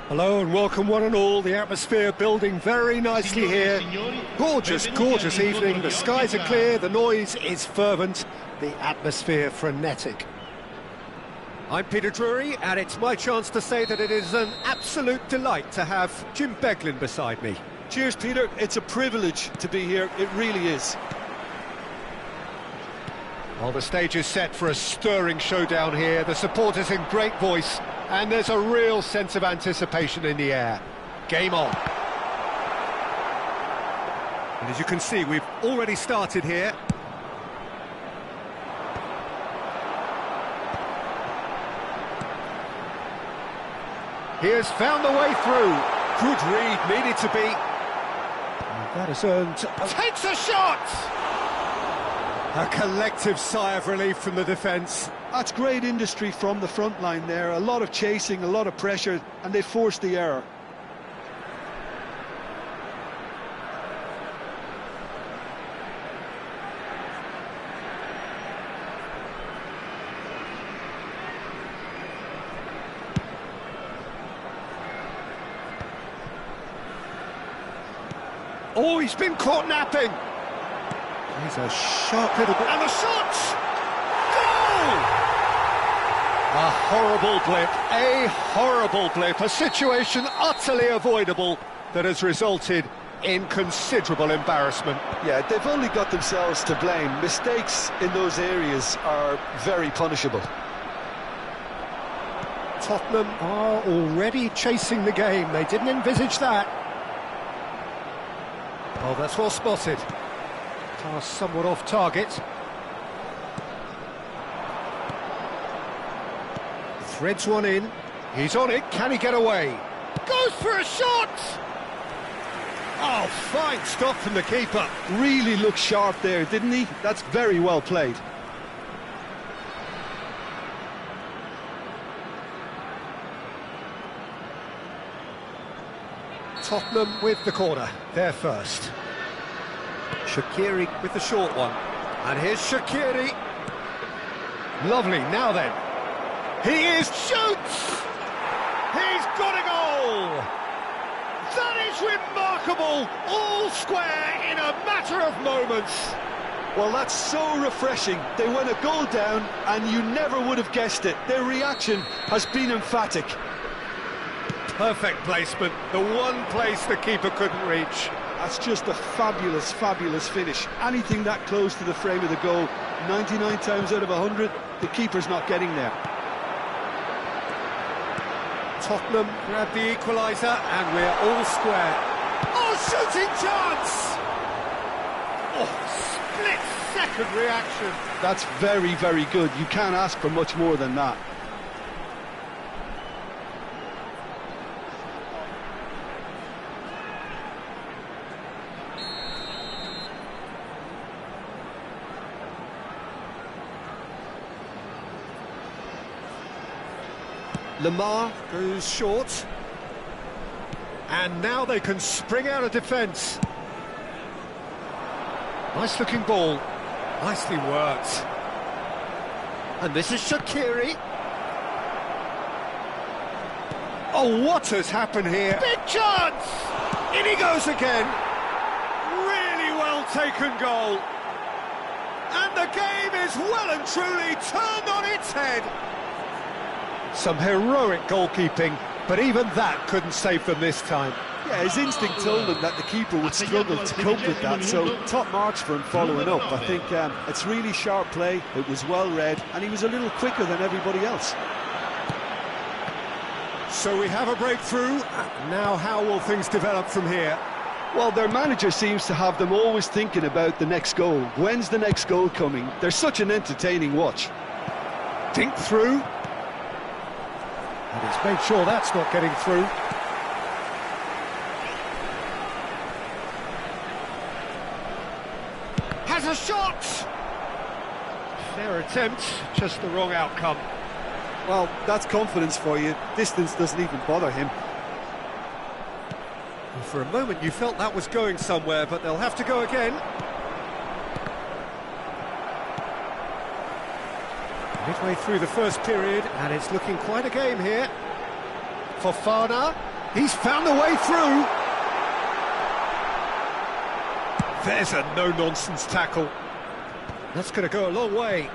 Hello and welcome one and all, the atmosphere building very nicely here. Gorgeous, gorgeous evening, the skies are clear, the noise is fervent, the atmosphere frenetic. I'm Peter Drury and it's my chance to say that it is an absolute delight to have Jim Beglin beside me. Cheers, Peter, it's a privilege to be here, it really is. Well, the stage is set for a stirring showdown here, the supporters in great voice, and there's a real sense of anticipation in the air. Game on. And as you can see, we've already started here. He has found the way through. Good read, needed to be. And that has earned... Takes a shot! A collective sigh of relief from the defence. That's great industry from the front line there. A lot of chasing, a lot of pressure, and they forced the error. Oh, he's been caught napping. He's a sharp little bit. And the shot! Goal! A horrible blip, a situation utterly avoidable that has resulted in considerable embarrassment. Yeah, they've only got themselves to blame. Mistakes in those areas are very punishable. Tottenham are already chasing the game. They didn't envisage that. Oh, that's well spotted. Pass somewhat off target. Threads one in. He's on it. Can he get away? Goes for a shot! Oh, fine stop from the keeper. Really looked sharp there, didn't he? That's very well played. Tottenham with the corner. They're first. Shaqiri with the short one. And here's Shaqiri. Lovely, now then. He is shoots! He's got a goal! That is remarkable! All square in a matter of moments. Well, that's so refreshing. They went a goal down and you never would have guessed it. Their reaction has been emphatic. Perfect placement, the one place the keeper couldn't reach. That's just a fabulous, fabulous finish. Anything that close to the frame of the goal, 99 times out of 100, the keeper's not getting there. Tottenham grab the equaliser, and we're all square. Oh, shooting chance! Oh, split-second reaction. That's very, very good. You can't ask for much more than that. Lamar goes short. And now they can spring out of defence. Nice looking ball. Nicely worked. And this is Shaqiri. Oh, what has happened here? Big chance! In he goes again. Really well taken goal. And the game is well and truly turned on its head. Some heroic goalkeeping, but even that couldn't save them this time. Yeah, his instinct told him that the keeper would struggle to cope with that, so top marks for him following up. I think it's really sharp play, it was well read, and he was a little quicker than everybody else. So we have a breakthrough. Now how will things develop from here? Well, their manager seems to have them always thinking about the next goal. When's the next goal coming? They're such an entertaining watch. Dink through. And he's made sure that's not getting through. Has a shot! Fair attempt, just the wrong outcome. Well, that's confidence for you. Distance doesn't even bother him. For a moment you felt that was going somewhere, but they'll have to go again. Midway through the first period, and it's looking quite a game here. Fofana, He's found the way through. There's a no-nonsense tackle. That's going to go a long way.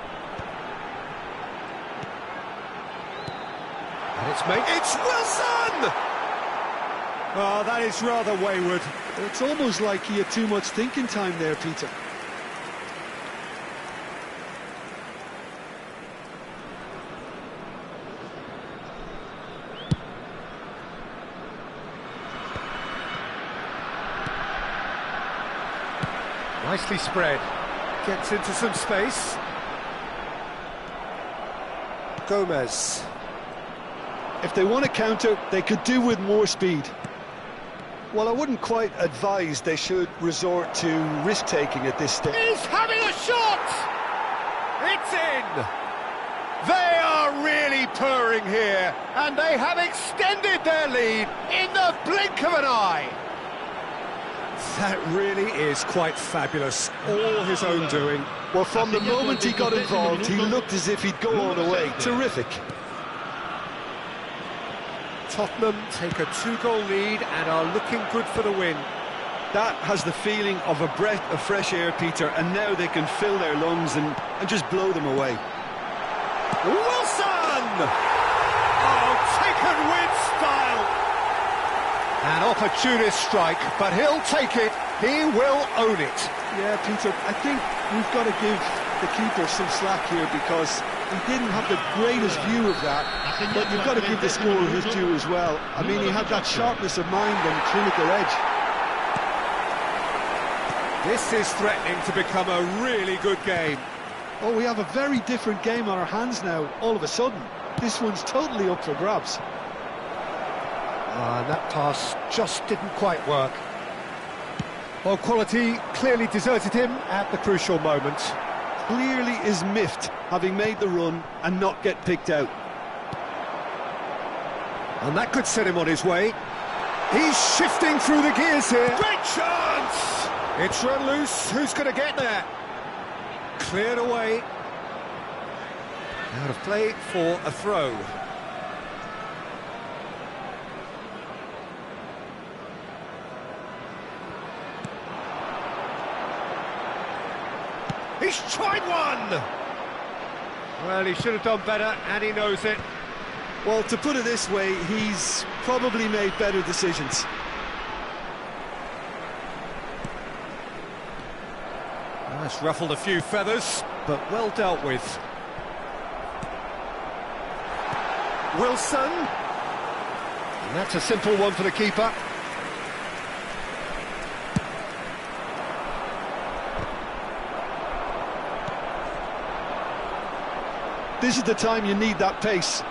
And it's Wilson! Oh, that is rather wayward. It's almost like he had too much thinking time there, Peter. Nicely spread. Gets into some space. Gomez. If they want to counter, they could do with more speed. Well, I wouldn't quite advise they should resort to risk-taking at this stage. He's having a shot! It's in! They are really purring here, and they have extended their lead in the blink of an eye. That really is quite fabulous, all his own doing. Well, from the moment he got involved, he looked as if he'd go all the way. Terrific. Tottenham take a 2-goal lead and are looking good for the win. That has the feeling of a breath of fresh air, Peter, and now they can fill their lungs and just blow them away. Wilson! Oh, taken with style! An opportunist strike, but he'll take it. He will own it. Yeah, Peter, I think we've got to give the keeper some slack here because he didn't have the greatest view of that, but you've got to give the scorer his due as well. I mean, he had that sharpness of mind and clinical edge. This is threatening to become a really good game. Oh, we have a very different game on our hands now, all of a sudden. This one's totally up for grabs. And that pass just didn't quite work. Well, quality clearly deserted him at the crucial moment. Clearly is miffed, having made the run and not get picked out. And that could set him on his way. He's shifting through the gears here. Great chance! It's run loose. Who's going to get there? Cleared away. Out of play for a throw. He's tried one! Well, he should have done better, and he knows it. Well, to put it this way, he's probably made better decisions. That's ruffled a few feathers, but well dealt with. Wilson. And that's a simple one for the keeper. This is the time you need that pace.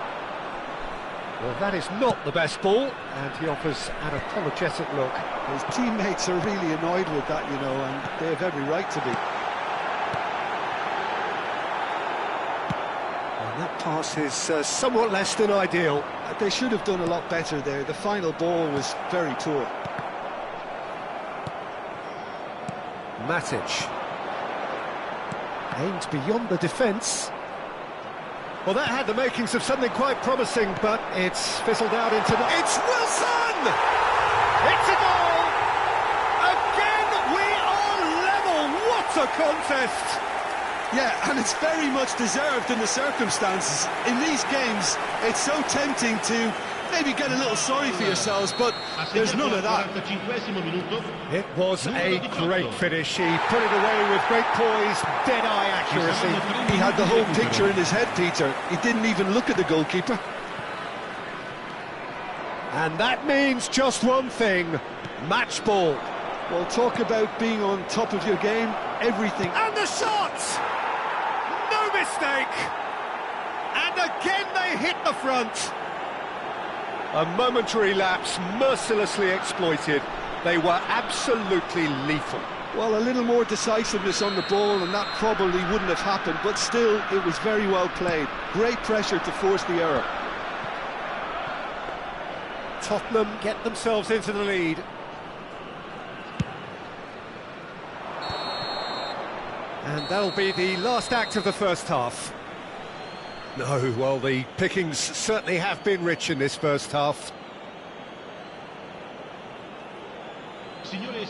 Well, that is not the best ball, and he offers an apologetic look. His teammates are really annoyed with that, you know, and they have every right to be. And that pass is somewhat less than ideal. They should have done a lot better there. The final ball was very poor. Matic. Aimed beyond the defence. Well, that had the makings of something quite promising, but it's fizzled out into the... It's Wilson! It's a goal! Again, we are level! What a contest! Yeah, and it's very much deserved in the circumstances. In these games, it's so tempting to maybe get a little sorry for yourselves, but there's none of that. It was a great finish. He put it away with great poise, dead-eye accuracy. He had the whole picture in his head, Peter. He didn't even look at the goalkeeper. And that means just one thing, match ball. Well, talk about being on top of your game, everything. And the shot! No mistake! And again they hit the front. A momentary lapse, mercilessly exploited. They were absolutely lethal. Well, a little more decisiveness on the ball and that probably wouldn't have happened, but still, it was very well played. Great pressure to force the error. Tottenham get themselves into the lead. And that'll be the last act of the first half. No, well, the pickings certainly have been rich in this first half.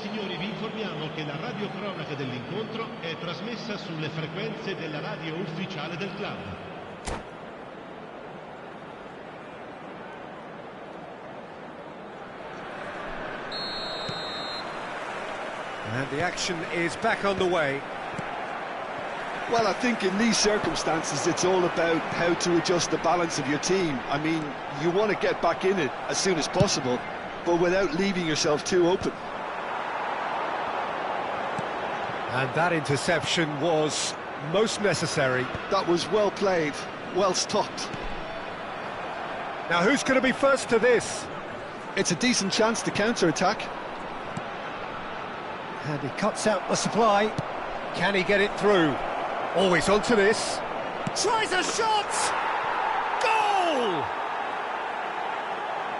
signori, vi informiamo che la radiocronaca dell'incontro è trasmessa sulle frequenze della radio ufficiale del club. And the action is back on the way. Well, I think in these circumstances it's all about how to adjust the balance of your team. I mean, you want to get back in it as soon as possible, but without leaving yourself too open. And that interception was most necessary. That was well played, well stopped. Now who's going to be first to this? It's a decent chance to counter-attack. And he cuts out the supply. Can he get it through? Always onto this. Tries a shot! Goal!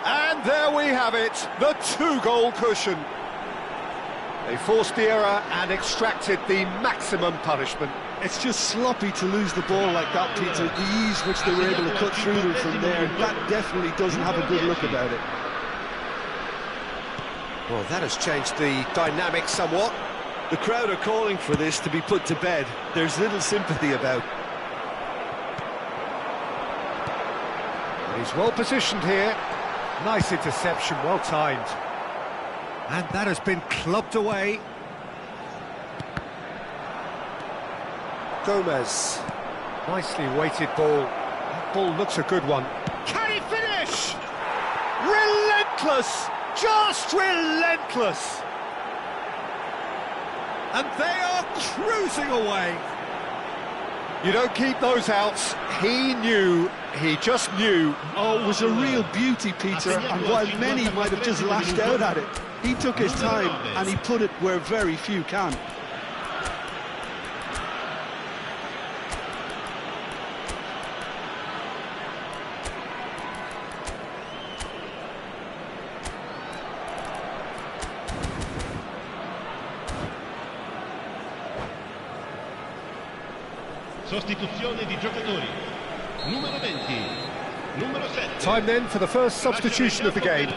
And there we have it, the two-goal cushion. They forced the error and extracted the maximum punishment. It's just sloppy to lose the ball like that, Peter. The ease which they were able to cut through them from there, that definitely doesn't have a good look about it. Well, that has changed the dynamic somewhat. The crowd are calling for this to be put to bed. There's little sympathy about. And he's well positioned here. Nice interception, well timed. And that has been clubbed away. Gomez. Nicely weighted ball. That ball looks a good one. Can he finish? Relentless! Just relentless! And they are cruising away. You don't keep those outs. He knew, he just knew. Oh, it was a real beauty, Peter, and while many might have just lashed out at it, he took his time and he put it where very few can. Sostituzione di giocatori. Numero 20, numero 7. Time then for the first substitution of the game.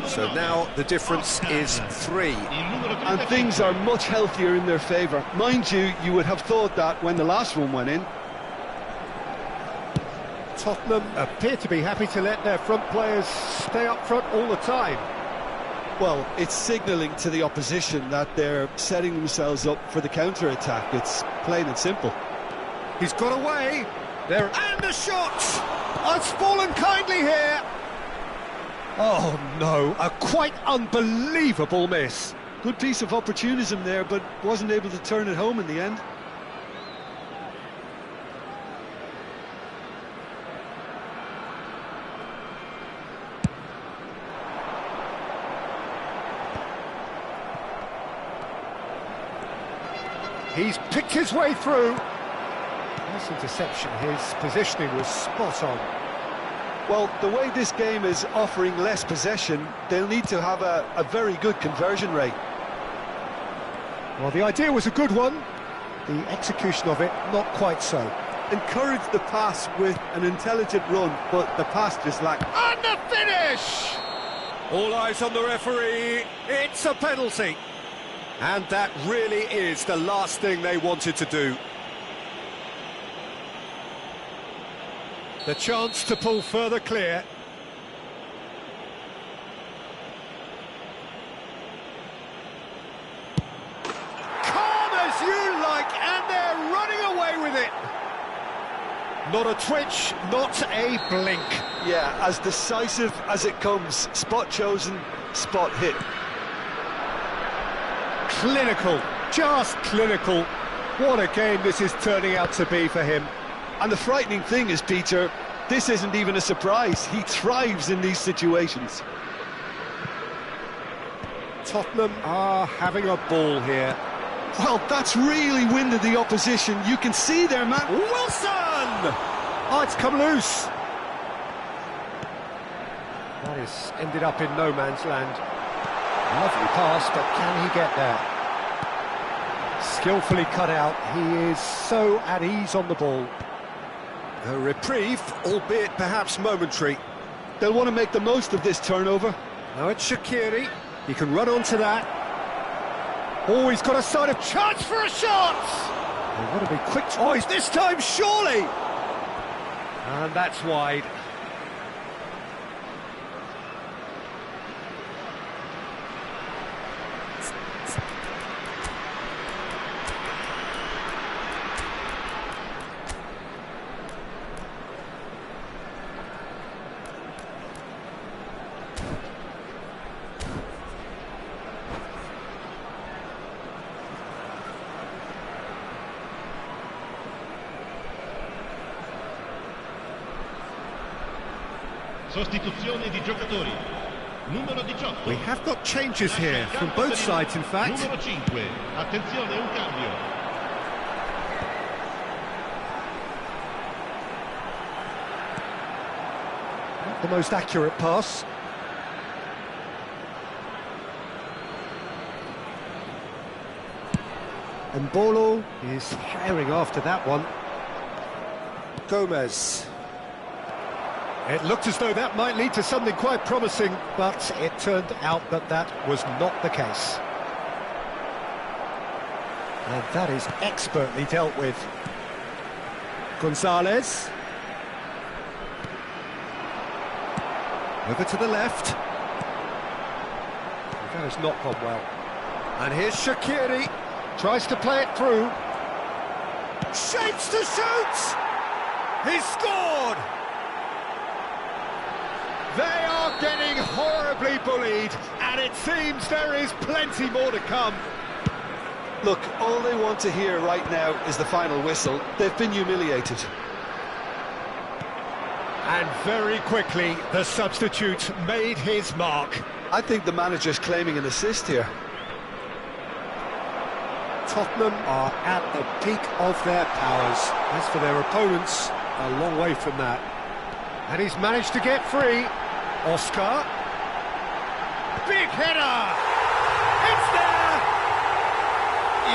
So now the difference is 3. And things are much healthier in their favour. Mind you, you would have thought that when the last one went in. Tottenham appear to be happy to let their front players stay up front all the time. Well, it's signalling to the opposition that they're setting themselves up for the counter-attack. It's plain and simple. He's got away. There, and the shot! It's fallen kindly here. Oh no, a quite unbelievable miss. Good piece of opportunism there, but wasn't able to turn it home in the end. He's picked his way through. Nice interception, his positioning was spot on. Well, the way this game is offering less possession, they'll need to have a very good conversion rate. Well, the idea was a good one. The execution of it, not quite so. Encourage the pass with an intelligent run, but the pass just lacked. And the finish! All eyes on the referee. It's a penalty. And that really is the last thing they wanted to do. The chance to pull further clear. Calm as you like, and they're running away with it. Not a twitch, not a blink. Yeah, as decisive as it comes. Spot chosen, spot hit. Clinical, just clinical. What a game this is turning out to be for him. And the frightening thing is, Peter, this isn't even a surprise. He thrives in these situations. Tottenham are having a ball here. Well, that's really winded the opposition. You can see their man... Wilson! Oh, it's come loose. That has ended up in no man's land. Lovely pass, but can he get there? Skillfully cut out. He is so at ease on the ball. A reprieve, albeit perhaps momentary. They'll want to make the most of this turnover. Now it's Shaqiri. He can run onto that. Oh, he's got a sign of chance for a shot! They want to be quick. Oh, he's this time, surely! And that's wide. Sostituzione di giocatori. Numero 18. We have got changes here from both sides, in fact. Numero 5. Attenzione, un cambio. Not the most accurate pass. And Bolo is herring after that one. Gomez. It looked as though that might lead to something quite promising, but it turned out that that was not the case. And that is expertly dealt with. Gonzalez. Over to the left. That has not gone well. And here's Shaqiri. Tries to play it through. Shapes to shoot! He's scored! They are getting horribly bullied, and it seems there is plenty more to come. Look, all they want to hear right now is the final whistle. They've been humiliated. And very quickly, the substitute made his mark. I think the manager's claiming an assist here. Tottenham are at the peak of their powers. As for their opponents, a long way from that. And he's managed to get free. Oscar. Big header! It's there!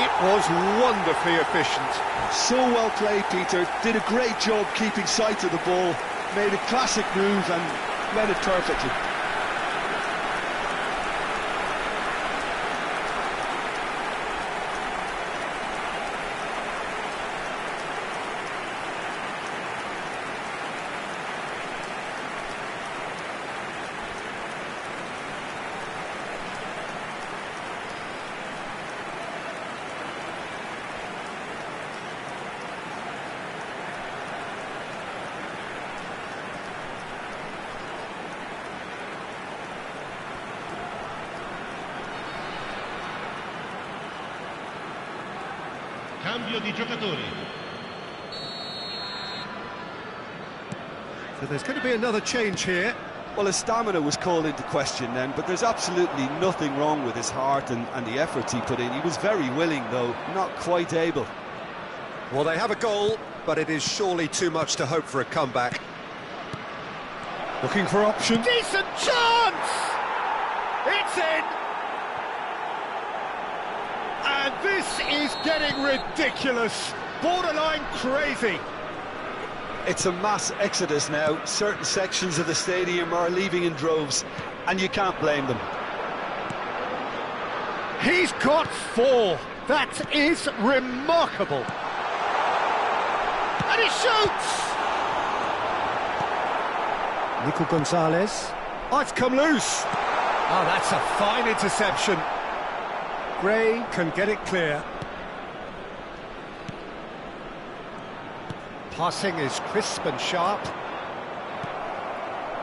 It was wonderfully efficient. So well played, Peter. Did a great job keeping sight of the ball. Made a classic move and read it perfectly. Cambio di giocatori. So there's going to be another change here. Well, his stamina was called into question then, but there's absolutely nothing wrong with his heart and the efforts he put in. He was very willing, though, not quite able. Well, they have a goal, but it is surely too much to hope for a comeback. Looking for options. Decent chance! It's in! And this is getting ridiculous, borderline crazy. It's a mass exodus now. Certain sections of the stadium are leaving in droves, and you can't blame them. He's got 4. That is remarkable. And he shoots! Nico Gonzalez. Oh, it's come loose. Oh, that's a fine interception. Gray can get it clear. Passing is crisp and sharp.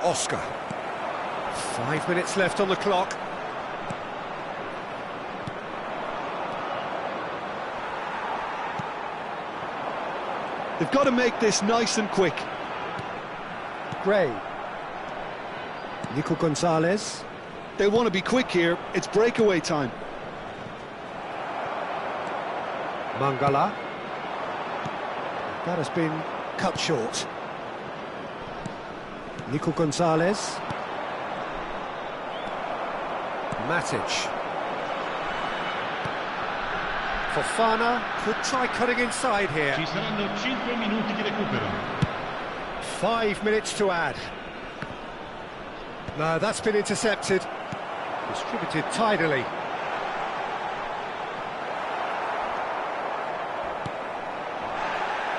Oscar. 5 minutes left on the clock. They've got to make this nice and quick. Gray. Nico Gonzalez. They want to be quick here. It's breakaway time. Mangala. That has been cut short. Nico Gonzalez. Matic. Fofana could try cutting inside here. Ci saranno 5 minuti di recupero. 5 minutes to add. No, that's been intercepted. Distributed tidily.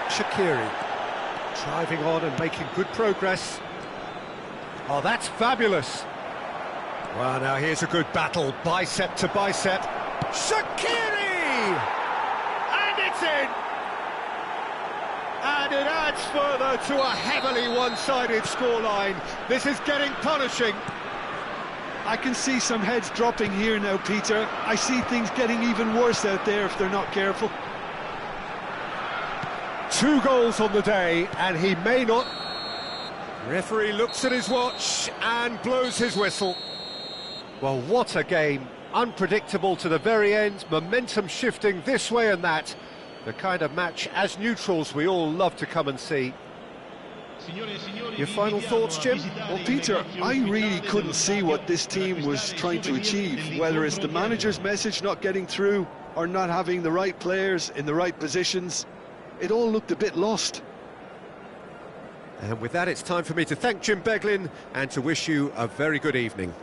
Shaqiri driving on and making good progress. Oh, that's fabulous. Well, now here's a good battle, bicep to bicep. Shaqiri! And it's in! And it adds further to a heavily one-sided scoreline. This is getting punishing. I can see some heads dropping here now, Peter. I see things getting even worse out there if they're not careful. 2 goals on the day, and he may not... Referee looks at his watch and blows his whistle. Well, what a game. Unpredictable to the very end, momentum shifting this way and that. The kind of match, as neutrals, we all love to come and see. Your final thoughts, Jim? Well, Peter, I really couldn't see what this team was trying to achieve, whether it's the manager's message not getting through or not having the right players in the right positions. It all looked a bit lost. And with that, it's time for me to thank Jim Beglin and to wish you a very good evening.